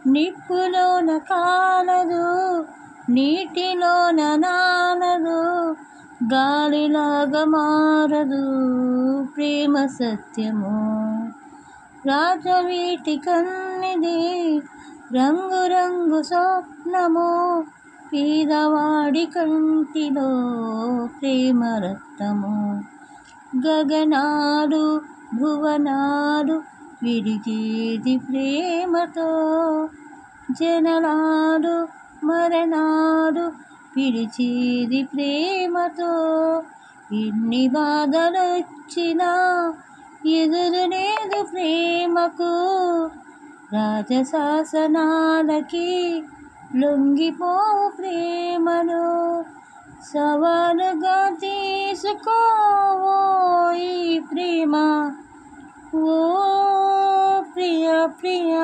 నిప్పులోన కాలదు, నీటిలోన నానదు, గాలిలాగా మారదు ప్రేమ సత్యము. రాజవీటి కన్నిది రంగు రంగు స్వప్నము, పేదవాడి కంటిలో ప్రేమ రక్తము. గగనాలు భువనాలు విడిచేది ప్రేమతో, జననాలు మరణాలు పిలిచేది ప్రేమతో. ఎన్ని బాధలొచ్చినా ఎదురు లేదు ప్రేమకు, రాజశాసనాలకి లొంగిపోవు ప్రేమను. సవాలుగా తీసుకోవో ఈ ప్రేమ, ఓ ప్రియ ప్రియ